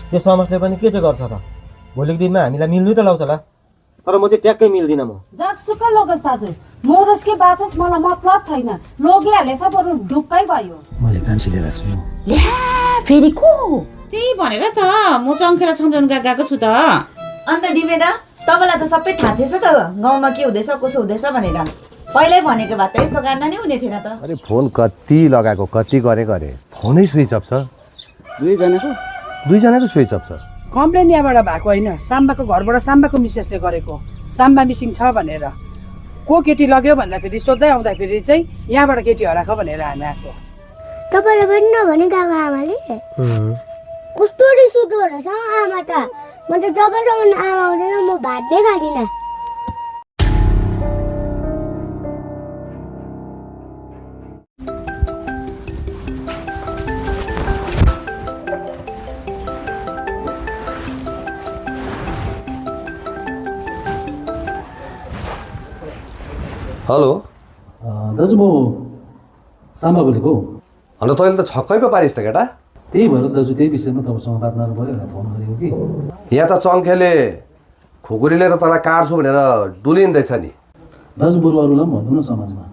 त्यो समाजले पनि के चाहिँ गर्छ त भोलिको दिनमा हामीलाई मिल्नु त लाउँछ होला तर म चाहिँ ट्याक्कै मिल्दिनँ म जसुकै लोगस दाजु मोरस के बाचस मलाई मतलब छैन लोगिहालेछ बरु ढुक्कै भयो मैले कान्छीले राख्छु ल्या फेरि को त्यही भनेर त म चङ्खेर सम्झाउन गएको छु त अन्त डिमेदा तपाईँलाई त सबै थाहा छैछ त गाउँमा के हुँदैछ कसो हुँदैछ भनेर पहिल्यै भनेको भए त यस्तो काण्ड नै हुने थिएन त अरे फोन कति लगाएको कति गरे फोनै स्विच अफ छ दुईजनाको स्विच अफ छ कम्प्लेन यहाँबाट भएको होइन साम्बाको घरबाट साम्बाको मिसेसले गरेको साम्बा मिसिङ छ भनेर को केटी लग्यो भन्दाखेरि सोध्दै आउँदाखेरि चाहिँ यहाँबाट केटी हराएको भनेर हामी आएको तपाईँले पनि नभने गएको आमाले कस्तो रिस उठ्दो रहेछ आमा त म त जबसम्म आमा आउँदैन म भात नै खाँदिनँ हेलो दाजु म साम्बा बोलेको अन्त तैँले त छक्कै पो पारिस् त केटा त्यही भएर दाजु त्यही विषयमा तपाईँसँग बात मार्नु पऱ्यो भनेर फोन गरेको कि यहाँ त चङ्खेले खुकुरीले त तँलाई काट्छु भनेर डुलिँदैछ नि दाजु बरु अरूलाई पनि भनौँ न समाजमा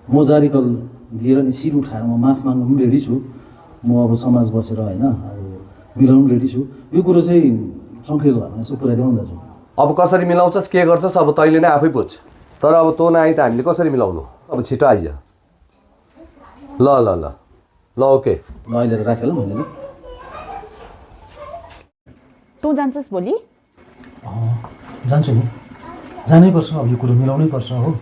म जारीकल दिएर नि सिर उठाएर म माफ माग्नु पनि रेडी छु म अब समाज बसेर होइन अब मिलाउनु पनि रेडी छु यो कुरो चाहिँ चङ्खेको घरमा यसो पुऱ्याइदेऊ न दाजु अब कसरी मिलाउँछस् के गर्छस् अब तैँले नै आफै बुझ तर अब तँ नआइ त हामीले कसरी मिलाउनु अब छिटो आइज ल ल ल ल ओके ल अहिले राखेँ ल मैले ल तँ जान्छस् भोलि जान्छु नि जानै पर्छ अब यो कुरो मिलाउनै पर्छ हो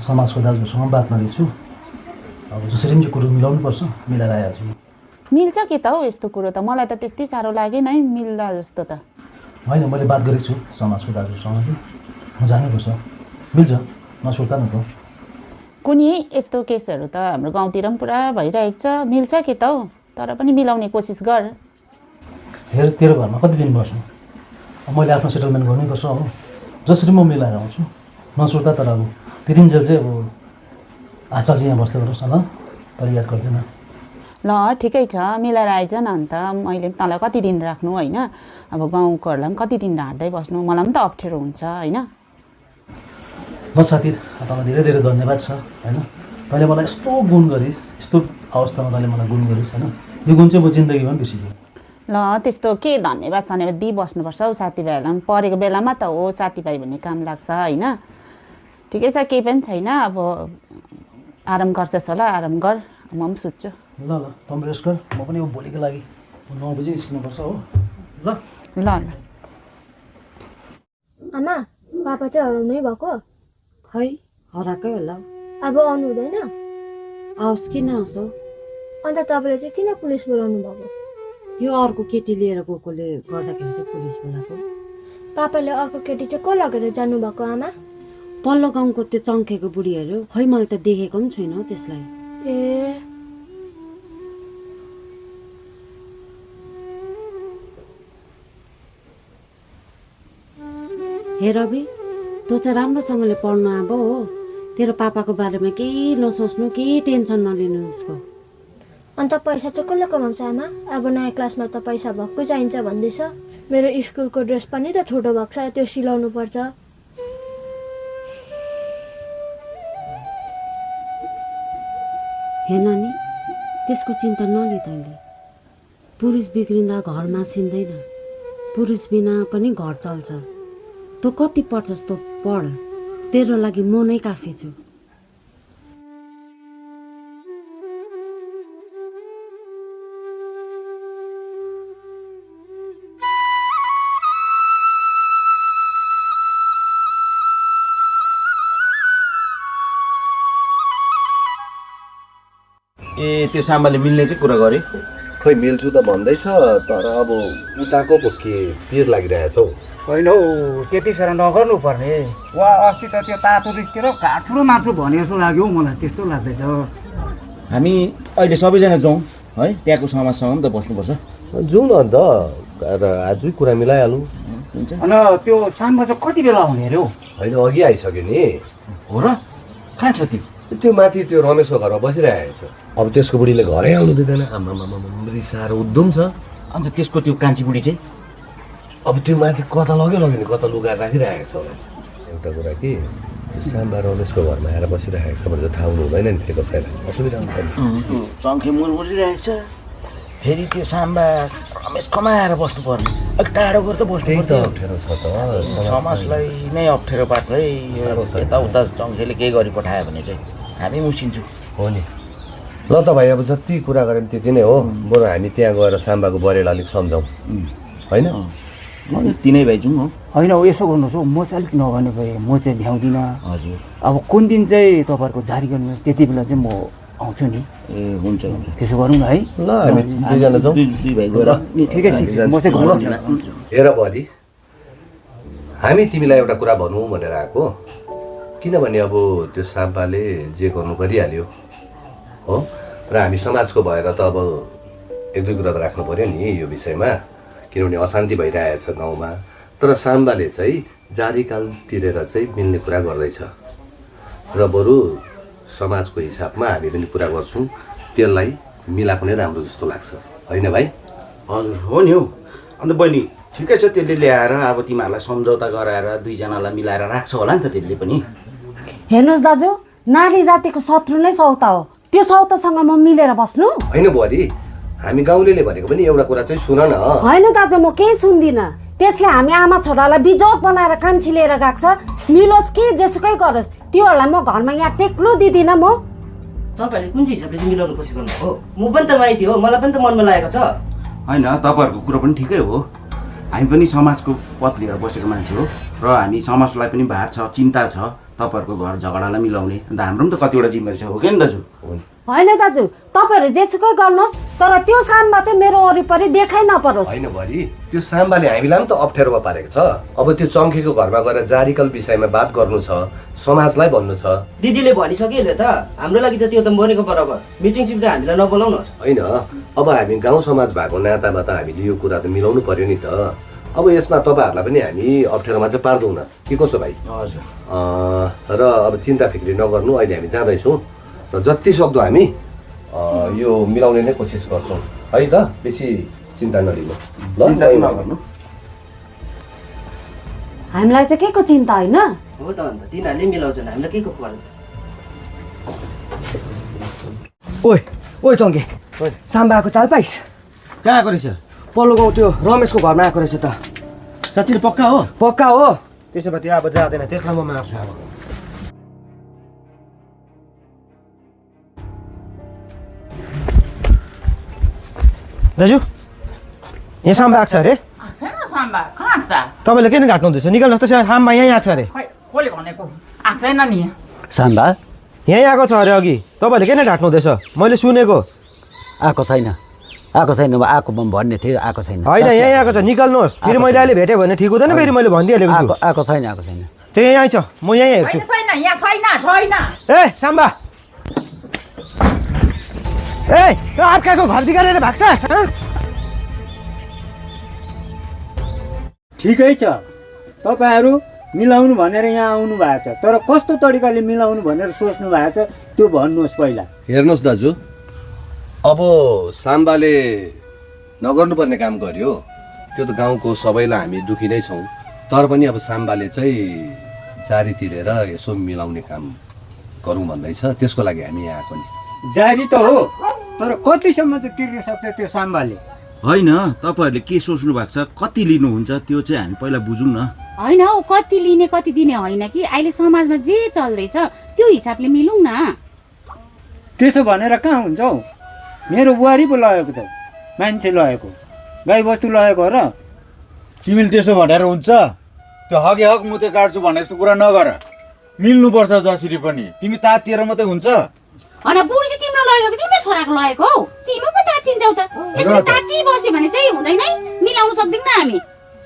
समाजको दाजुहरूसँग बात मारेको छु अब जसरी पनि यो कुरो मिलाउनु पर्छ मिलाएर आइहाल्छु मिल्छ के त हौ यस्तो कुरो त मलाई त त्यति साह्रो लागेन है मिल्ला जस्तो त होइन मैले बात गरेको छु समाजको दाजुहरूसँग कि म जानैपर्छ मिल्छ नसुर्ता न त कुनै यस्तो केसहरू त हाम्रो गाउँतिर पनि पुरा भइरहेको छ मिल्छ के त हौ तर पनि मिलाउने कोसिस गर हेर तेरो घरमा कति दिन बस्नु अब मैले आफ्नो सेटलमेन्ट गर्नैपर्छ हो जसरी म मिलाएर आउँछु नसुर्ता तर अब त्यति जेल चाहिँ अब आचार चाहिँ यहाँ बस्दै गरोस् न तर याद गर्दैन ल ठिकै छ मिलाएर आइज न अन्त मैले पनि तँलाई कति दिन राख्नु होइन अब गाउँकोहरूलाई पनि कति दिन ढाँट्दै बस्नु मलाई पनि त अप्ठ्यारो हुन्छ होइन ल साथी तपाईँलाई धेरै धेरै धन्यवाद छ होइन तैँले मलाई यस्तो गुण गरिस् यस्तो अवस्थामा तैँले मलाई गुण गरिस् होइन यो गुण चाहिँ म जिन्दगीमा पनि बिर्सिदिएँ ल त्यस्तो के धन्यवाद सन्यवाद दिइबस्नुपर्छ हौ साथीभाइहरूलाई पनि परेको बेलामा त हो साथीभाइ भन्ने काम लाग्छ होइन ठिकै छ केही पनि छैन अब आराम गर्छस् होला आराम गर म पनि सुत्छु ल ल तँ रेस्ट गर म पनि अब भोलिको लागि 9 बजी निस्किनुपर्छ हो ल ल ल आमा पापा चाहिँ हराउनै भएको खै हराएकै होला अब आउनु हुँदैन आओस् किन आउँछ अन्त तपाईँले चाहिँ किन पुलिस बोलाउनु भएको त्यो अर्को केटी लिएर गएकोले गर्दाखेरि चाहिँ पुलिस बोलाएको पापाले अर्को केटी चाहिँ को लगेर जानुभएको आमा पल्लो गाउँको त्यो चङ्खेको बुढीहरू खै मैले त देखेको पनि छैन हौ त्यसलाई ए हेर अभि तँ चाहिँ राम्रोसँगले पढ्नु अब हो तेरो पापाको बारेमा केही नसोच्नु केही टेन्सन नलिनु उसको अन्त पैसा चाहिँ कसले कमाउँछ आमा अब नयाँ क्लासमा त पैसा भक्कु चाहिन्छ भन्दैछ मेरो स्कुलको ड्रेस पनि त छोटो भएको छ त्यो सिलाउनु पर्छ हेर नानी त्यसको चिन्ता नले तैँले पुरुष बिग्रिँदा घर मासिँदैन पुरुष बिना पनि घर चल्छ तँ कति पढ्छस् तँ पढ तेरो लागि म नै काफी छु ए त्यो साम्बाले मिल्ने चाहिँ कुरा गरे खोइ मिल्छु त भन्दैछ तर अब उताको पो के पिर लागिरहेछ हौ। होइन हौ त्यति साह्रो नगर्नु पर्ने। वा अस्ति त त्यो तातो रिसतिर काठुरो मार्छु भने जस्तो लाग्यो मलाई, त्यस्तो लाग्दैछ। हामी अहिले सबैजना जाउँ है, त्यहाँको समाजसँग पनि त बस्नुपर्छ। जाउँ न अन्त आजै कुरा मिलाइहालौँ। अनि त्यो साममा चाहिँ कति बेला आउने अरे हौ? होइन अघि आइसक्यो नि। हो र? कहाँ छ त्यो माथि त्यो रमेशको घरमा बसिरहेको छ। अब त्यसको बुढीले घरै आउनु दिँदैन। आमामा रिसाएर उद्धुम छ। अन्त त्यसको त्यो कान्छी बुढी चाहिँ अब त्यो माथि कता लग्यो नि कता लुगाएर राखिरहेको छ होला। एउटा कुरा कि साम्बा रमेशको घरमा आएर बसिरहेको छ भने त थाहा हुनु हुँदैन नि फेरि कसैलाई, असुविधा हुन्छ नि। चङ्खे मुरमुरिरहेको छ, फेरि त्यो साम्बा रमेश कमाएर बस्नु पर्ने, अलिक टाढो गएर त बस्नु पर्छ। अप्ठ्यारो छ त समाजलाई नै अप्ठ्यारो पार्छ है। यताउता चङ्खेले केही गरी पठायो भने चाहिँ हामी मुसिन्छौँ। हो नि। ल त भाइ अब जति कुरा गऱ्यौँ त्यति नै हो। बरु हामी त्यहाँ गएर साम्बाको बरेला अलिक सम्झौँ होइन? तिनै भाइ जाउँ हो। होइन हौ यसो गर्नुहोस् हौ, म चाहिँ अलिक नगर्ने भए म चाहिँ भ्याउँदिनँ। हजुर अब कुन दिन चाहिँ तपाईँहरूको जारी गर्नुहोस्, त्यति बेला चाहिँ म आउँछु नि। ए हुन्छ हुन्छ, त्यसो गरौँ न है। ल हामी दुईजना जाउँ। दुई भाइ गएर ठिकै छ, म चाहिँ घर हेर बडी, हामी तिमीलाई एउटा कुरा भनौँ भनेर आएको। किनभने अब त्यो साम्बाले जे गर्नु गरिहाल्यो हो, र हामी समाजको भएर त अब एक दुई कुरा त राख्नु पऱ्यो नि यो विषयमा। किनभने अशान्ति भइरहेछ गाउँमा। तर साम्बाले चाहिँ जारीकाल तिरेर चाहिँ मिल्ने कुरा गर्दैछ र बरु समाजको हिसाबमा हामी पनि कुरा गर्छौँ। त्यसलाई मिलाएको नै राम्रो जस्तो लाग्छ होइन भाइ? हजुर हो नि हौ। अन्त बहिनी ठिकै छ, त्यसले ल्याएर अब तिमीहरूलाई सम्झौता गराएर दुईजनालाई मिलाएर राख्छ होला नि त त्यसले पनि। हेर्नुहोस् दाजु, नारी जातिको शत्रु नै सौता हो। त्यो सौतासँग म मिलेर बस्नु? होइन बुहारी, हामी गाउँलेले भनेको पनि एउटा कुरा चाहिँ सुन न। होइन दाजु, म केही सुन्दिनँ। त्यसले हामी आमा छोरालाई बिजोग बनाएर कान्छी लिएर गएको छ। मिलोस् कि जेसुकै गरोस्, त्योहरूलाई म घरमा यहाँ टेक्नु दिँदिनँ म। तपाईँहरूले कुन चाहिँ हिसाबले चाहिँ मिलाउनु कोसिस गर्नुभयो? म पनि त माइती हो, मलाई पनि त मनमा लागेको छ। होइन तपाईँहरूको कुरो पनि ठिकै हो। हामी पनि समाजको पथ लिएर बसेको मान्छे हो र हामी समाजलाई पनि भार छ, चिन्ता छ तपाईँहरूको घर झगडालाई मिलाउने। अन्त हाम्रो पनि त कतिवटा जिम्मेवारी छ, हो कि नि दाजु? होइन दाजु, तपाईँहरू जेसुकै गर्नुहोस्, तर त्यो साममा चाहिँ मेरो वरिपरि देखाइ नपरोस्। होइन बुहारी, त्यो साम्बाले हामीलाई पनि त अप्ठ्यारोमा पारेको छ। अब त्यो चङ्खेको घरमा गएर जारीकाल विषयमा बात गर्नु छ, समाजलाई भन्नु छ। दिदीले भनिसक्यो नि त, हाम्रो लागि त त्यो त मरेको बराबर। मिटिङ सिटिङ हामीलाई नबोलाउनुहोस्। होइन, अब हामी गाउँ समाज भएको नातामा त हामीले यो कुरा त मिलाउनु पर्यो नि त। अब यसमा तपाईँहरूलाई पनि हामी अप्ठ्यारोमा चाहिँ पार्दैनौँ न कि कसो भाइ? हजुर। र अब चिन्ता फिक्री नगर्नु, अहिले हामी जाँदैछौँ र जति सक्दो हामी यो मिलाउने नै कोसिस गर्छौँ है त। बेसी चिन्ता नलिनु ल। नगर्नु। हामीलाई चाहिँ के को चिन्ता होइन? हो त अन्त तिनीहरूले मिलाउँछन्, हामीलाई के को पर्छ? ओइ ओइ चङ्के, साम्बा आएको चाल पाइस? कहाँ आएको रहेछ? पल्लो गाउँ त्यो रमेशको घरमा आएको रहेछ त। साँच्चै पक्का हो? पक्का हो। त्यसो भए त्यो अब जाँदैन, त्यसलाई म मार्छु अब। दाजु, यहाँ साम्बा आएको छ अरे? छैन साम्बा, कहाँ आएको छ? तपाईँले किन घाट्नु हुँदैछ? निकाल्नुहोस् त, साम्बा यहीँ आएको छ अरे। खै कसले भनेको? आएको छैन नि। साम्बा यहीँ आएको छ अरे अघि। तपाईँले किन ढाट्नु हुँदैछ? मैले सुनेको। आएको छैन, आएको छैन, आएको भन्ने थियो, आएको छैन। होइन, यहीँ आएको छ, निकाल्नुहोस्। फेरि मैले अहिले भेटेँ भने ठिक हुँदैन, फेरि मैले भनिदिइहालेको छु। आएको छैन, आएको छैन। त्यो यहीँ छ, म यहीँ हेर्छु। छैन, यहाँ छैन। ए साम्बा, ए त्यो अर्काको घर बिगारेर भाग्छस्? ठिकै छ, तपाईँहरू मिलाउनु भनेर यहाँ आउनु भएको छ, तर कस्तो तरिकाले मिलाउनु भनेर सोच्नु भएको छ त्यो भन्नुहोस् पहिला। हेर्नुहोस् दाजु, अब साम्बाले नगर्नुपर्ने काम गर्यो, त्यो त गाउँको सबैलाई हामी दुखी नै छौँ। तर पनि अब साम्बाले चाहिँ जारी तिरेर यसो मिलाउने काम गरौँ भन्दैछ, त्यसको लागि हामी यहाँ आएको नि। जारी त हो, तर कतिसम्म चाहिँ तिर्न सक्छ त्यो साम्बाले? होइन, तपाईँहरूले के सोच्नु भएको छ, कति लिनुहुन्छ त्यो चाहिँ हामी पहिला बुझौँ न। होइन हौ, कति लिने कति दिने होइन कि, अहिले समाजमा जे चल्दैछ त्यो हिसाबले मिलौँ न। त्यसो भनेर कहाँ हुन्छ हौ? मेरो बुहारी पो लगेको त, मान्छे लगेको, गाई बस्तु लगेको र? तिमीले त्यसो भनेर हुन्छ? त्यो हगे हक मुते काट्छु भने जस्तो कुरा नगर। मिल्नुपर्छ जसरी पनि, तिमी तातिएर मात्रै हुन्छ? होइन, बुढी चाहिँ तिम्रो लगेको तिम्रो छोराको लगेको हौ तिमी पो तात्तिन्छौ त यसरी तात्ति बस्यो भने चाहिँ हुँदैन है मिलाउन सक्दैनौँ हामी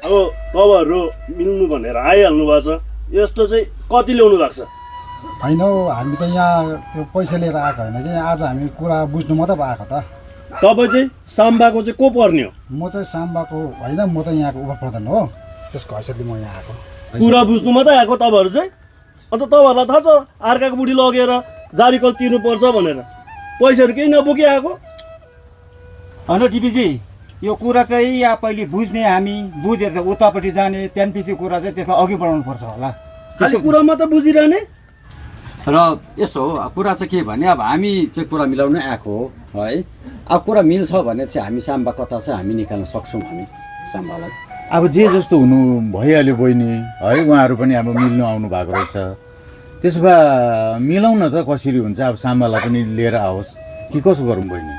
अब तपाईँहरू मिल्नु भनेर आइहाल्नु भएको छ यस्तो चाहिँ कति ल्याउनु भएको छ होइन हौ हामी त यहाँ त्यो पैसा लिएर आएको होइन कि आज हामी कुरा बुझ्नु मात्रै आएको त तपाईँ चाहिँ साम्बाको चाहिँ को पर्ने हो म चाहिँ साम्बाको होइन म त यहाँको उपप्रधान हो त्यसको हैसियतले म यहाँ आएको कुरा बुझ्नु मात्रै आएको तपाईँहरू चाहिँ अन्त तपाईँहरूलाई थाहा छ अर्काको बुढी लगेर जारीकल तिर्नुपर्छ भनेर पैसाहरू केही नबोकी आएको होइन टिपीजी यो कुरा चाहिँ या पहिले बुझ्ने हामी बुझेर चाहिँ उतापट्टि जाने त्यहाँपछि कुरा चाहिँ त्यसलाई अघि बढाउनु पर्छ होला खालि कुरा मात्रै बुझिरहने र यसो हो कुरा चाहिँ के भने अब हामी चाहिँ कुरा मिलाउन आएको हो है अब कुरा मिल्छ भने चाहिँ हामी साम्बा कथा चाहिँ हामी निकाल्न सक्छौँ हामी साम्बालाई अब जे जस्तो हुनु भइहाल्यो बहिनी है उहाँहरू पनि अब मिल्नु आउनु भएको रहेछ त्यसो भए मिलाउन त कसरी हुन्छ अब साम्बालाई पनि लिएर आओस् कि कसो गरौँ बहिनी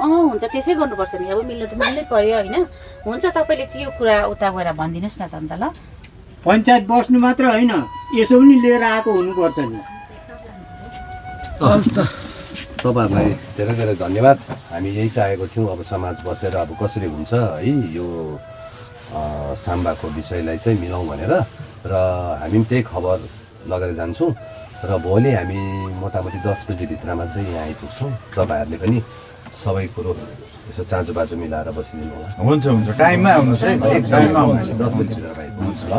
हुन्छ त्यसै गर्नुपर्छ नि अब मिल्नु त मिल्नै पर्यो होइन हुन्छ तपाईँले चाहिँ यो कुरा उता गएर भनिदिनुहोस् न त अन्त ल पञ्चायत बस्नु मात्र होइन यसो पनि लिएर आएको हुनुपर्छ नि तपाईँहरूलाई धेरै धेरै धन्यवाद हामी यही चाहेको थियौँ अब समाज बसेर अब कसरी हुन्छ है यो साम्बाको विषयलाई चाहिँ मिलाउँ भनेर र हामी पनि त्यही खबर लगेर जान्छौँ र भोलि हामी मोटामोटी 10 बजीभित्रमा चाहिँ यहाँ आइपुग्छौँ तपाईँहरूले पनि सबै कुरो यसो चाँजो बाजो मिलाएर बसिदिनु होला हुन्छ हुन्छ टाइममा आउनुहोस् है टाइममा आउनुहोस् 10 बजीभित्र आइपुग्छ ल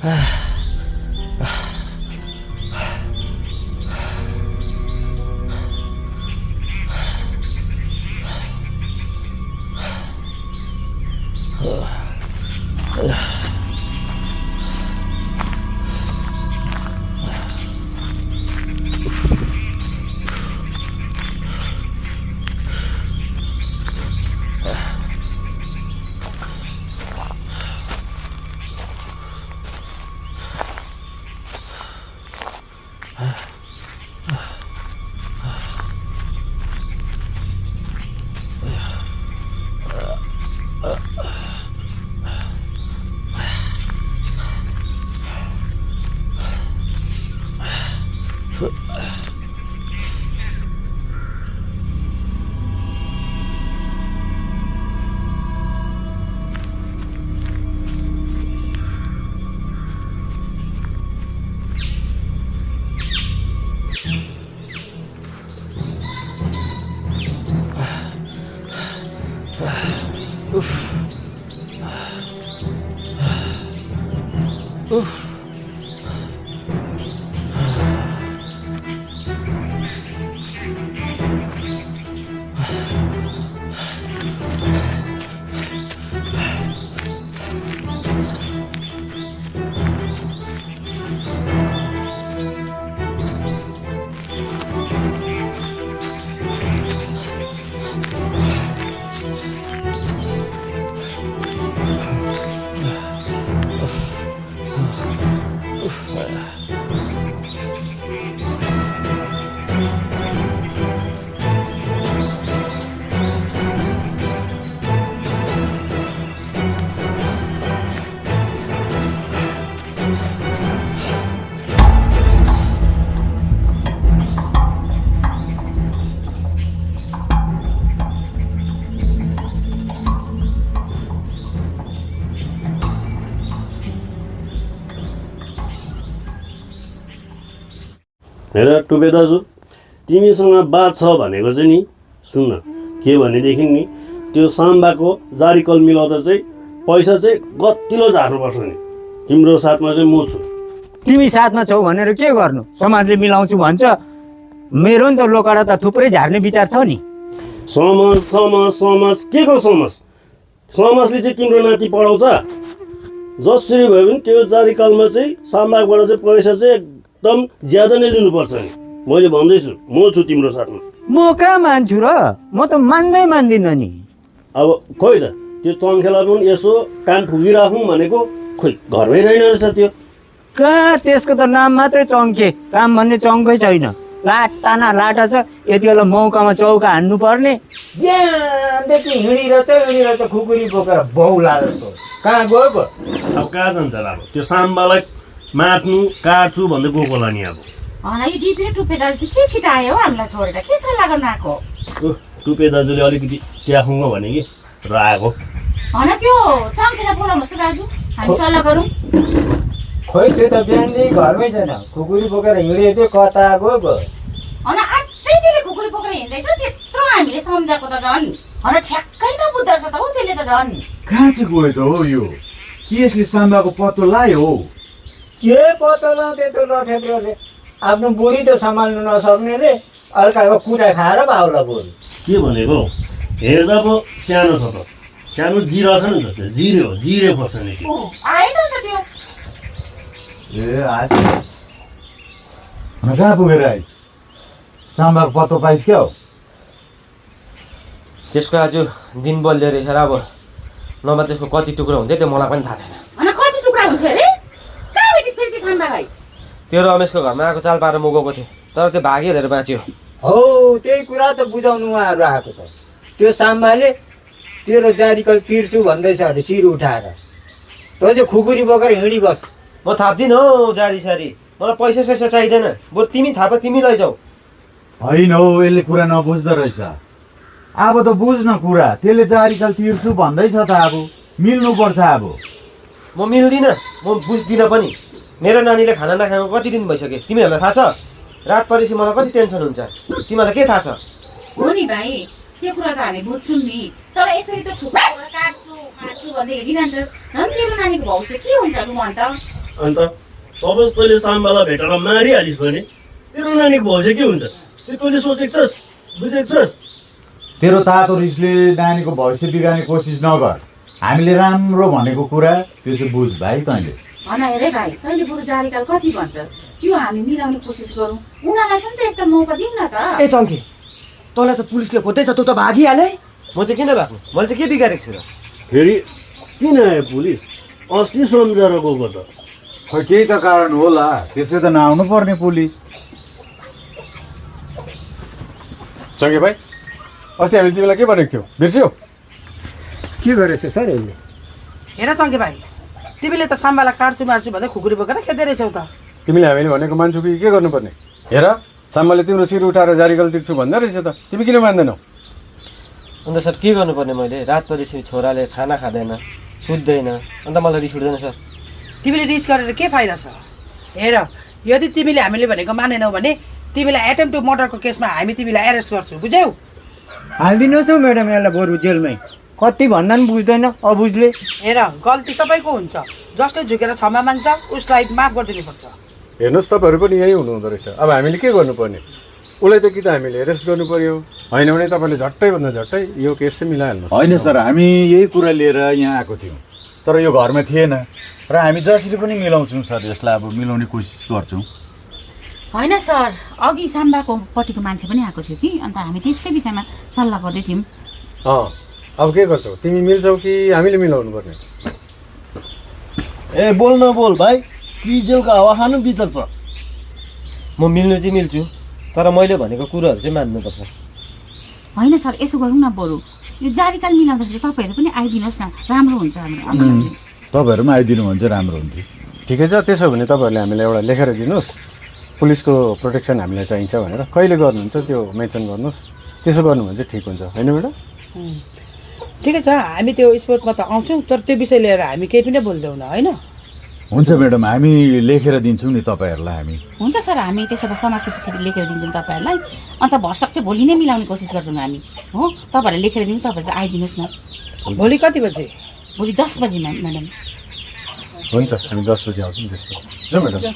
हेर टुपे दाजु, तिमीसँग बात छ भनेको चाहिँ नि सुन न, के भनेदेखि नि त्यो साम्बाको जारीकल मिलाउँदा चाहिँ पैसा चाहिँ गतिलो झार्नुपर्छ नि। तिम्रो साथमा चाहिँ म छु। तिमी साथमा छौ भनेर के गर्नु? समाजले मिलाउँछु भन्छ, मेरो नि त लोकाडा त थुप्रै झार्ने विचार छ नि। समाज समाज समाज के को समाज? समाजले चाहिँ तिम्रो नाति पढाउँछ? जसरी भयो भने त्यो जारीकलमा चाहिँ साम्बाबाट चाहिँ पैसा चाहिँ एकदम ज्यादा नै लिनुपर्छ नि। मैले भन्दैछु, म छु तिम्रो साथमा। म कहाँ मान्छु र? म त मान्दिनँ नि। अब खोइ त त्यो चङ्खेलाई पनि यसो कान ठुकिराखौँ भनेको, खोइ घरमै रहेन रहेछ त्यो। कहाँ, त्यसको त नाम मात्रै चङ्खे, काम भन्ने चङ्कै छैन। लाटा न लाटा छ, यति बेला मौकामा चौका हान्नु पर्ने। बिहानदेखि हिँडिरहेछ खुकुरी बोकेर बौला जस्तो। कहाँ गएको? अब कहाँ जान्छ अब? त्यो साम्बालाई मार्नु काट्छु भन्दै गएको होला नि। अब यो डिपी र टुप्पे दाजु चाहिँ के छिटायो हामीलाई छोडेर? के सल्लाह गर्न आएको? टुप्पे दाजुले अलिकति चिया खुङ्गो भने कि र आएको। त्यो चङ्खेलाई बोलाउनुहोस् त दाजु, हामी सल्लाह गरौँ। खोइ त्यो त बिहानदेखि घरमै छैन, खुकुरी बोकेर हिँडेको थियो, कता गएको? अझै त्यसले खुकुरी बोकेर हिँड्दैछ, त्यत्रो हामीले सम्झाएको त झन्। ठ्याक्कै नबुझ्दो रहेछ त हौ त्यसले त झन्। कहाँ चाहिँ गयो त हो यो? के यसले साम्बाको पत्तो लायो हो? के पत्तो लाउँथ्यो त्यो लठेब्रोले? आफ्नो बुढी त सम्हाल्नु नसक्नेले अर्काको कुरा खाएर बाउला बोल। के भनेको? हेर्दा पो सानो छ त, सानो जिरा छ नि त, त्यो जिरे खोज्छ नि त्यो। आएन त त्यो। ए आज कहाँ पुगेर आइस? साम्बाको पत्तो पाइस् क्या हो? त्यसको आज दिन बल्दो रहेछ र। अब नभए त्यसको कति टुक्रा हुन्थ्यो त्यो मलाई पनि थाहा छैन। कति टुक्रा हुन्थ्यो अरे? कहाँ भेटिस् फेरि त्यो साम्बालाई? त्यो रमेशको घरमा आएको चाल पाएर म गएको थिएँ, तर त्यो भागिहालेर बाँच्यो। हो, त्यही कुरा त बुझाउनु उहाँहरू आएको छ। त्यो साम्बाले तेरो जारीकल तिर्छु भन्दैछ अरे शिर उठाएर। तँ चाहिँ खुकुरी बोकेर हिँडिबस्। म थाप्दिनँ हौ जारी सारी, मलाई पैसा सैसा चाहिँदैन। बरु तिमी थाप, तिमी लैजाऊ। होइन हौ, यसले कुरा नबुझ्दो रहेछ। अब त बुझ्न कुरा, त्यसले जारीकल तिर्छु भन्दैछ त, अब मिल्नुपर्छ। अब म मिल्दिनँ, म बुझ्दिनँ पनि। मेरो नानीले खाना नखाएको कति दिन भइसक्यो, तिमीहरूलाई थाहा छ? रात परेपछि मलाई कति टेन्सन हुन्छ, तिमीहरूलाई के थाहा छ? हो नि भाइ, त्यो कुरा त हामी बुझ्छौँ नि, तर यसरी त खुकुरी काट्छु भन्दै हेरिरहन्छस्, झन् तेरो नानीको भविष्य के हुन्छ लु भन् त? अन्त सपोज तैँले साम्बालाई भेटेर मारिहालिस् भने तेरो नानीको भविष्य के हुन्छ त्यो तैँले सोचेको छस् बुझेको छस्? तेरो तातो रिसले नानीको भविष्य बिगार्ने कोसिस नगर। हामीले राम्रो भनेको कुरा त्यो चाहिँ बुझ भाइ तैँले। भन हेरे भाइ, तैँले बरु जारीकाल कति भन्छस् त्यो हामी मिलाउने कोसिस गरौँ। उनीहरूलाई पनि त एकदम मौका दिउँ न त। ए चङ्के, तँलाई त पुलिसले खोज्दैछ, तँ त भागिहाले। म चाहिँ किन भाग्नु? मैले चाहिँ के बिगारेको छु र? फेरि किन आयो पुलिस? अस्ति सम्झेर गएको त। खै केही त कारण होला, त्यसै त नआउनु पर्ने पुलिस। चङ्गे भाइ, अस्ति हामीले तिमीलाई के भनेको थियो बिर्स्यौ? के गरेछ सर यसले? हेर चङ्के भाइ, तिमीले त साम्बालाई काट्छु मार्छु भन्दै खुकुरी बोकेर खेद्दै रहेछौ त। तिमीले हामीले भनेको मान्छौ कि के गर्नुपर्ने? हेर साम्बाले तिम्रो शिर उठाएर जारीकल तिर्छु भन्दै रहेछ त, तिमी किन मान्दैनौ? अन्त सर के गर्नुपर्ने मैले? रात परेपछि छोराले खाना खाँदैन, सुत्दैन, अन्त मलाई रिस उठ्दैन सर। तिमीले रिस गरेर के फाइदा छ? हेर, यदि तिमीले हामीले भनेको मानेनौ भने तिमीलाई एटेम्प टु मर्डरको केसमा हामी तिमीलाई एरेस्ट गर्छौँ, बुझ्यौ? हालिदिनुहोस् न म्याडम यसलाई बरु जेलमै। कति भन्दा पनि बुझ्दैन अबुझले। हेर, गल्ती सबैको हुन्छ। जसले झुकेर क्षमा माग्छ उसलाई माफ गरिदिनुपर्छ। हेर्नुहोस् तपाईँहरू पनि यही हुनुहुँदो रहेछ। अब हामीले के गर्नुपर्ने? उसलाई त कि त हामीले एरेस्ट गर्नु पर्यो, होइन भने तपाईँले झट्टैभन्दा झट्टै यो केस चाहिँ मिलाइहाल्नुहोस्। होइन सर, हामी यही कुरा लिएर यहाँ आएको थियौँ, तर यो घरमा थिएन र हामी जसरी पनि मिलाउँछौँ सर, यसलाई अब मिलाउने कोसिस गर्छौँ। होइन सर, अघि साम्बाको पट्टिको मान्छे पनि आएको थियो कि, अन्त हामी त्यसकै विषयमा सल्लाह गर्दै थियौँ। अब के गर्छौ? तिमी मिल्छौ कि हामीले मिलाउनु पर्ने? ए बोल न बोल भाइ, कि जेलको हावा खानु विचार छ? म मिल्नु चाहिँ मिल्छु, तर मैले भनेको कुरोहरू चाहिँ मान्नुपर्छ। होइन सर, यसो गरौँ न बरु, यो जारीकाल मिलाउँदाखेरि तपाईँहरू पनि आइदिनुहोस् न, राम्रो हुन्छ हाम्रो। तपाईँहरू पनि आइदिनु भने चाहिँ राम्रो हुन्थ्यो। ठिकै छ, त्यसो भने तपाईँहरूले हामीलाई एउटा लेखेर दिनुहोस्, पुलिसको प्रोटेक्सन हामीलाई चाहिन्छ भनेर। कहिले गर्नुहुन्छ त्यो मेन्सन गर्नुहोस्, त्यसो गर्नु भने चाहिँ ठिक हुन्छ, होइन म्याडम? ठिकै छ, हामी त्यो स्पोर्टमा त आउँछौँ, तर त्यो विषय लिएर हामी केही पनि बोल्दैनौँ, होइन? हुन्छ म्याडम, हामी लेखेर दिन्छौँ नि तपाईँहरूलाई। हामी हुन्छ सर, हामी त्यसो भए समाजको शिक्षित लेखेर दिन्छौँ तपाईँहरूलाई। अन्त भरसक चाहिँ भोलि नै मिलाउने कोसिस गर्छौँ हामी, हो? तपाईँहरूले लेखेर दिनु, तपाईँहरू चाहिँ आइदिनुहोस् न। भोलि कति बजे? भोलि 10 बजी म्याडम। हुन्छ, हामी 10 बजी आउँछौँ त्यसको। जाउँ म्याडम।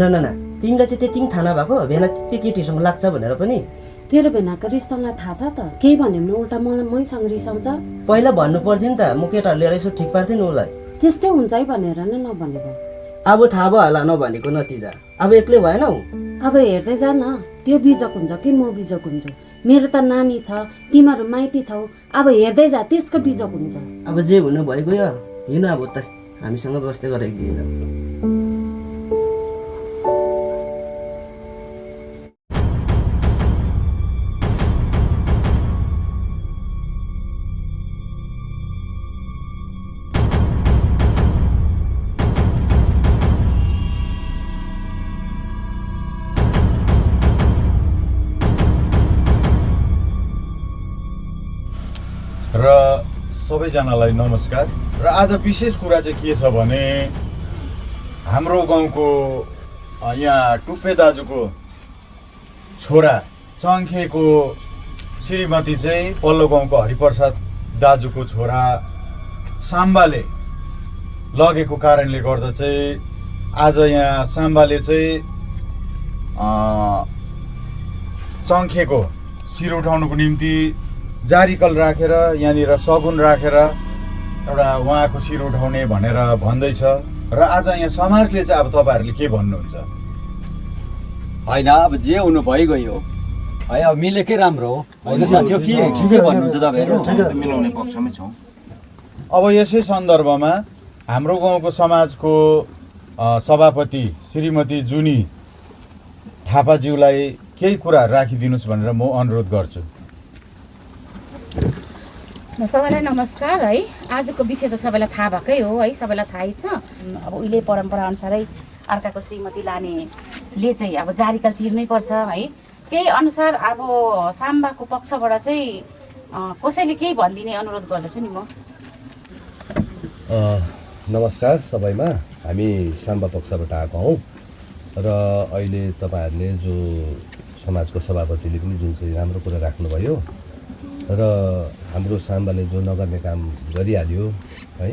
ना तिमीलाई चाहिँ त्यति थाहा भएको भेना त्यति केटीसँग लाग्छ भनेर पनि? तेरो भेनाको रिस्तालाई थाहा छ त? केही भन्यो भने उल्टा मलाई मैसँग रिसाउँछ। पहिला भन्नु पर्थ्यो नि त, म केटाहरू लिएर यसो ठिक पार्थेँ नि उसलाई। त्यस्तै हुन्छ है भनेर नै नभनेको। अब थाहा भयो होला नभनेको नतिजा। अब एक्लै भएन हौ। अब हेर्दै जा न, त्यो बिजक हुन्छ कि म बिजक हुन्छु। मेरो त नानी छ, तिमीहरू माइती छौ, अब हेर्दै जा त्यसको बिजक हुन्छ। अब जे हुनु भएको यो हिँड्नु, अब त हामीसँग बस्दै गरेको दिन। र सबैजनालाई नमस्कार। र आज विशेष कुरा चाहिँ के छ भने हाम्रो गाउँको यहाँ टुप्पे दाजुको छोरा चङ्खेको श्रीमती चाहिँ पल्लो गाउँको हरिप्रसाद दाजुको छोरा साम्बाले लगेको कारणले गर्दा चाहिँ आज यहाँ साम्बाले चाहिँ चङ्खेको शिर उठाउनुको निम्ति जारीकल राखेर यहाँनिर सगुन राखेर एउटा उहाँको शिर उठाउने भनेर भन्दैछ। र आज यहाँ समाजले चाहिँ अब तपाईँहरूले के भन्नुहुन्छ? होइन, अब जे हुनु भइगयो है, अब मिलेकै राम्रो हो होइन साथी? के ठिकै भन्नुहुन्छ तपाईँहरू? मिलाउने पक्षमै छौँ। अब यसै सन्दर्भमा हाम्रो गाउँको समाजको सभापति श्रीमती जुनी थापाज्यूलाई केही कुरा राखिदिनुहोस् भनेर म अनुरोध गर्छु। सबैलाई नमस्कार है। आजको विषय त सबैलाई थाहा भएकै हो है, सबैलाई थाहै छ। अब उहिले परम्परा अनुसारै अर्काको श्रीमती लानेले चाहिँ अब जारीकाल तिर्नै पर्छ है। त्यही अनुसार अब साम्बाको पक्षबाट चाहिँ कसैले केही भनिदिने अनुरोध गर्दछु नि म। नमस्कार सबैमा, हामी साम्बा पक्षबाट आएको हौँ र अहिले तपाईँहरूले जो समाजको सभापतिले पनि जुन चाहिँ राम्रो कुरा राख्नुभयो र हाम्रो साम्बाले जो नगर्ने काम गरिहाल्यो है,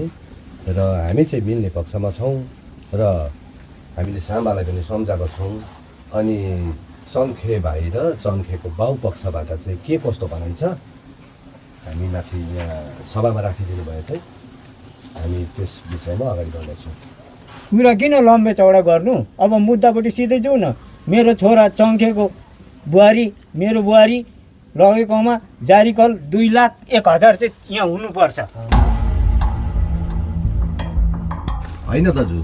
र हामी चाहिँ मिल्ने पक्षमा छौँ र हामीले साम्बालाई पनि सम्झाएको छौँ। अनि चङ्खे भाइ र चङ्खेको बाउ पक्षबाट चाहिँ के कस्तो भनाइ छ हामी माथि यहाँ सभामा राखिदिनु भए चाहिँ हामी त्यस विषयमा अगाडि बढ्नेछौँ। कुरा किन लम्बे चौडा गर्नु? अब मुद्दापट्टि सिधै जाउँ न। मेरो छोरा चङ्खेको बुहारी, मेरो बुहारी लगेकोमा जारीकल 2,01,000 चाहिँ यहाँ हुनुपर्छ। होइन दाजु,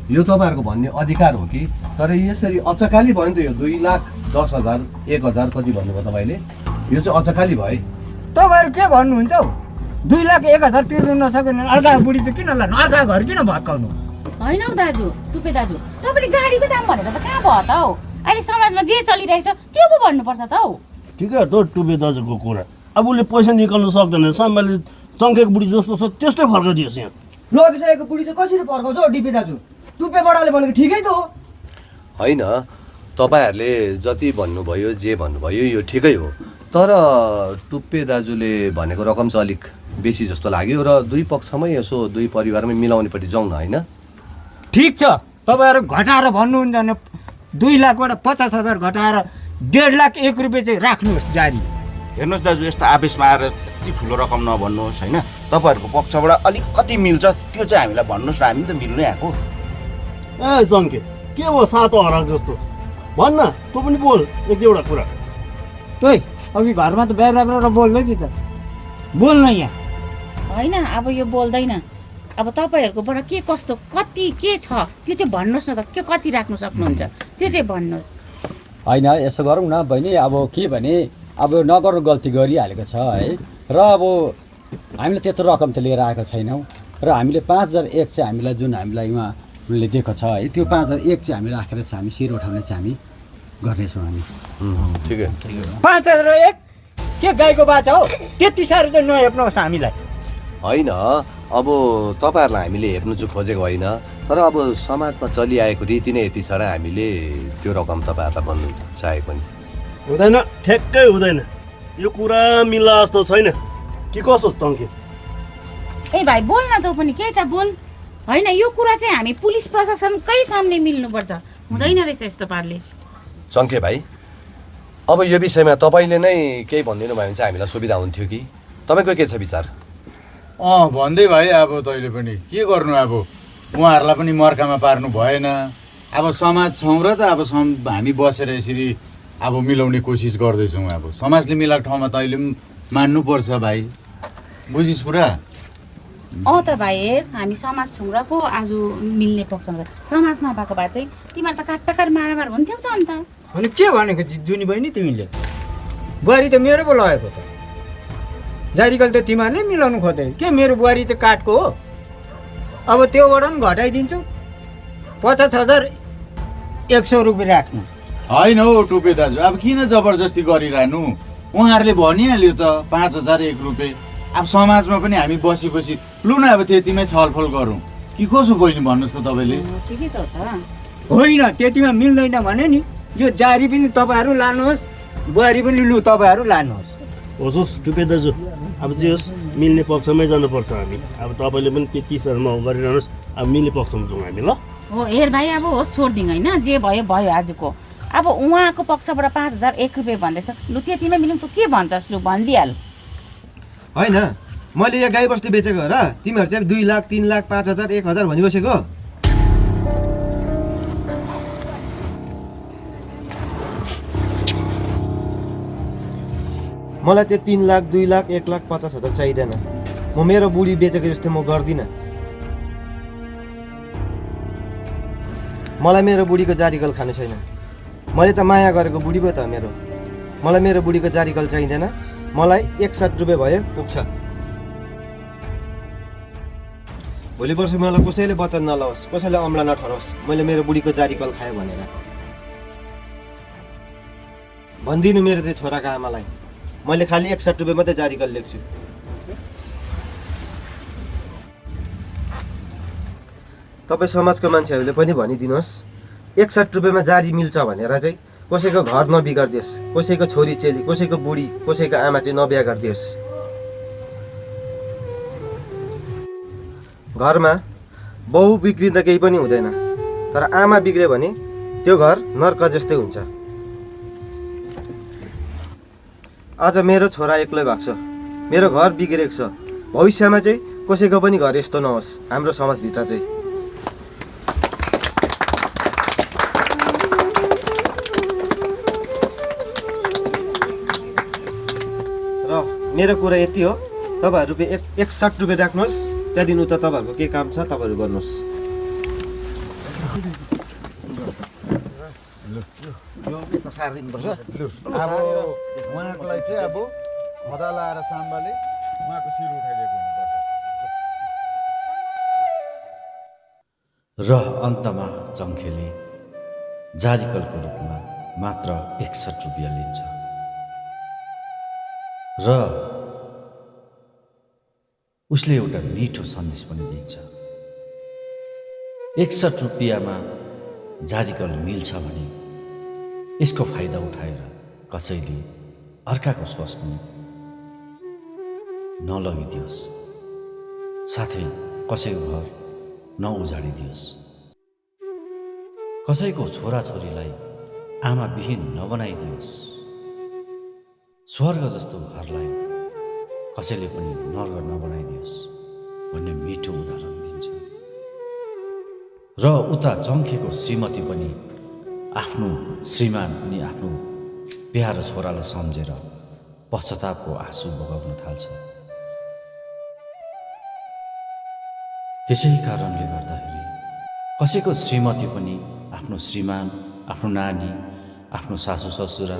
यो तपाईँहरूको भन्ने अधिकार हो कि, तर यसरी अचकाली भयो नि त। यो 2,10,000 1,000 कति भन्नुभयो तपाईँले? यो चाहिँ अचकाली भयो। तपाईँहरू के भन्नुहुन्छ हौ? 2,01,000 तिर्नु नसक्यो भने अर्का बुढी चाहिँ किन लानु? अर्का घर किन भत्काउनु? होइन हौ दाजु, टुप्पे दाजु, तपाईँले गाडीको दाम भनेर त कहाँ भयो त हौ? अहिले समाजमा जे चलिरहेको छ त्यो पो भन्नुपर्छ त हौ। ठिकै हो त टुप्पे दाजुको कुरा। अब उसले पैसा निकाल्नु सक्दैन, साम्बाले चङ्खेको बुढी जस्तो छ त्यस्तै फर्काइदियोस्। यहाँ लगिसकेको बुढी चाहिँ कसरी फर्काउँछ हौ डिपे दाजु? टुप्पे बडाले भनेको ठिकै त हो। होइन, तपाईँहरूले जति भन्नुभयो जे भन्नुभयो यो ठिकै हो, तर टुप्पे दाजुले भनेको रकम चाहिँ अलिक बेसी जस्तो लाग्यो र दुई पक्षमै यसो दुई परिवारमै मिलाउनेपट्टि जाउँ न होइन? ठिक छ, तपाईँहरू घटाएर भन्नुहुन्छ भने 2,00,000बाट 50,000 घटाएर 1,50,001 रुपियाँ चाहिँ राख्नुहोस् जारी। हेर्नुहोस् दाजु, यस्तो आवेशमा आएर यति ठुलो रकम नभन्नुहोस् होइन। तपाईँहरूको पक्षबाट अलिक कति मिल्छ त्यो चाहिँ हामीलाई भन्नुहोस् न, हामी त मिल्नै आएको। ए चङ्खे, के भयो सातो हराक जस्तो? भन्न, तँ पनि बोल एक दुईवटा कुरा। ओइ, अघि घरमा त बेला बोल्दै थियो त, बोल्न यहाँ। होइन, अब यो बोल्दैन। अब तपाईँहरूकोबाट के कस्तो कति के छ त्यो चाहिँ भन्नुहोस् न त। के कति राख्नु सक्नुहुन्छ त्यो चाहिँ भन्नुहोस्। होइन, यसो गरौँ न बहिनी, अब के भने अब नगर्नु गल्ती गरिहालेको छ है, र अब हामीले त्यत्रो रकम त लिएर आएको छैनौँ र हामीले 5,001 चाहिँ हामीलाई जुन हामीलाई उहाँले दिएको छ है, त्यो 5,001 चाहिँ हामी राखेर चाहिँ हामी शिर उठाउने चाहिँ हामी गर्नेछौँ हामी। ठिकै 5,001 के गाईको बाछा हो? त्यति साह्रो चाहिँ नहेप्नुहोस् हामीलाई। होइन, अब तपाईँहरूलाई हामीले हेप्नु चाहिँ खोजेको होइन, तर अब समाजमा चलिआएको रीति नै यति छ र हामीले त्यो रकम तपाईँहरूलाई भन्नु चाहेको नि। हुँदैन, ठ्याक्कै हुँदैन। यो कुरा मिल्ला जस्तो छैन कि कसो चङ्खे? ए भाइ बोल न तँ पनि, के त बोल। होइन, यो कुरा चाहिँ हामी पुलिस प्रशासनकै सामने मिल्नुपर्छ, हुँदैन रहेछ यस्तो पाराले। चङ्खे भाइ, अब यो विषयमा तपाईँले नै केही भनिदिनु भयो भने चाहिँ हामीलाई सुविधा हुन्थ्यो कि? तपाईँको के छ विचार? भन्दै भाइ, अब तैँले पनि के गर्नु? अब उहाँहरूलाई पनि मर्कामा पार्नु भएन। अब समाज छौँ र त अब हामी बसेर यसरी अब मिलाउने कोसिस गर्दैछौँ। अब समाजले मिलाएको ठाउँमा तैँले पनि मान्नुपर्छ भाइ, बुझिस् कुरा? त भाइ, हामी समाज छौँ र पो आज मिल्ने पक्षमा छ। समाज नभएको भए चाहिँ तिमीहरू त काटटाकार मारामार हुन्थ्यौ त अन्त। अनि के भनेको जुनी बहिनी तिमीले? बुहारी त मेरो पो लगेको त, जारीकल त तिमीहरूले मिलाउनु खोज्दै। के मेरो बुहारी त काठको हो? अब त्योबाट पनि घटाइदिन्छु, 50,100 रुपियाँ राख्नु। होइन हौ टुप्पे दाजु, अब किन जबरजस्ती गरिरहनु? उहाँहरूले भनिहाल्यो त 5,001 रुपियाँ। अब समाजमा पनि हामी बसी लु न अब त्यतिमै छलफल गरौँ कि कसो बहिनी भन्नुहोस् त तपाईँले ठिकै त हो त होइन त्यतिमा मिल्दैन भने नि यो जारी पनि तपाईँहरू लानुहोस् बुहारी पनि लु तपाईँहरू लानुहोस् होस् होस् टुपे दाजु अब जे होस् मिल्ने पक्षमै जानुपर्छ हामी अब तपाईँले पनि त्यति सालमा गरिरहनुहोस् अब मिल्ने पक्षमा जाउँ हामी ल हो हेर भाइ अब होस् छोडिदिउँ होइन जे भयो भयो आजको अब उहाँको पक्षबाट 5,001 रुपियाँ भन्दैछ लु त्यतिमै मिलौँ त के भन्छस् लु भनिदिइहाल होइन मैले यहाँ गाई बस्तु बेचेको हो र तिमीहरू चाहिँ 2 लाख 3 लाख 5,000 1,000 भनी बसेको मलाई त्यो 3 लाख 2 लाख 1,50,000 चाहिँदैन म मेरो बुढी बेचेको जस्तो म गर्दिनँ मलाई मेरो बुढीको जारीकल खानु छैन मैले त माया गरेको बुढी भयो त मेरो मलाई मेरो बुढीको जारीकल चाहिँदैन मलाई 61 रुपियाँ भयो पुग्छ भोलि पर्सि मलाई कसैले वचन नलाओस् कसैले अम्ला नठहरोस् मैले मेरो बुढीको जारीकल खाएँ भनेर भनिदिनु मेरो त्यो छोराको आमालाई मैले खालि 61 रुपियाँ मात्रै जारीकल लेख्छु तपाईँ समाजको मान्छेहरूले पनि भनिदिनुहोस् 61 रुपियाँमा जारी मिल्छ भनेर चाहिँ कसैको घर नबिगारिदियोस् कसैको छोरी चेली कसैको बुढी कसैको आमा चाहिँ नबिहा गरिदियोस् घरमा बाउ बिग्रिँदा केही पनि हुँदैन तर आमा बिग्रियो भने त्यो घर नर्क जस्तै हुन्छ आज मेरो छोरा एक्लै भएको छ मेरो घर बिग्रेको छ भविष्यमा चाहिँ कसैको पनि घर यस्तो नहोस् हाम्रो समाजभित्र चाहिँ र मेरो कुरा यति हो तपाईँहरू 61 रुपियाँ राख्नुहोस् त्यहाँदेखि उता तपाईँहरूको के काम छ तपाईँहरू गर्नुहोस् अब उहाँकोलाई चाहिँ अब खदा लाएर साम्बाले उहाँको शिर उठाइदिएको हुनुपर्छ र अन्तमा चङ्खेले जारीकलको रूपमा मात्र 61 रुपियाँ लिन्छ र उसले एउटा मिठो सन्देश पनि दिन्छ 61 रुपियाँमा जारीकल मिल्छ भने यसको फाइदा उठाएर कसैले अर्काको स्वास्नी नलगिदियोस् साथै कसैको घर नउजाडिदियोस् कसैको छोराछोरीलाई आमाविहीन नबनाइदियोस् स्वर्ग जस्तो घरलाई कसैले पनि नर्क नबनाइदियोस् भन्ने मिठो उदाहरण दिन्छ र उता चङ्खेको श्रीमती पनि आफ्नो श्रीमान अनि आफ्नो प्यारो छोरालाई सम्झेर पश्चातापको आँसु बगाउन थाल्छ त्यसै कारणले गर्दाखेरि कसैको श्रीमती पनि आफ्नो श्रीमान आफ्नो नानी आफ्नो सासू ससुरा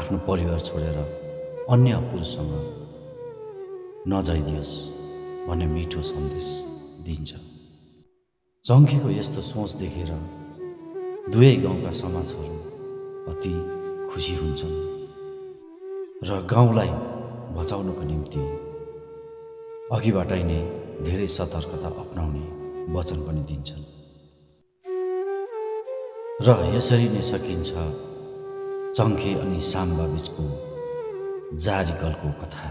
आफ्नो परिवार छोडेर अन्य पुरुषसँग नजाइदियोस् भन्ने मिठो सन्देश दिन्छ चङ्खेको यस्तो सोच देखेर दुवै गाउँका समाजहरू अति खुसी हुन्छन् र गाउँलाई बचाउनको निम्ति अघिबाटै नै धेरै सतर्कता अपनाउने वचन पनि दिन्छन् र यसरी नै सकिन्छ चङ्खे अनि साम्बा बीचको जारीकलको कथा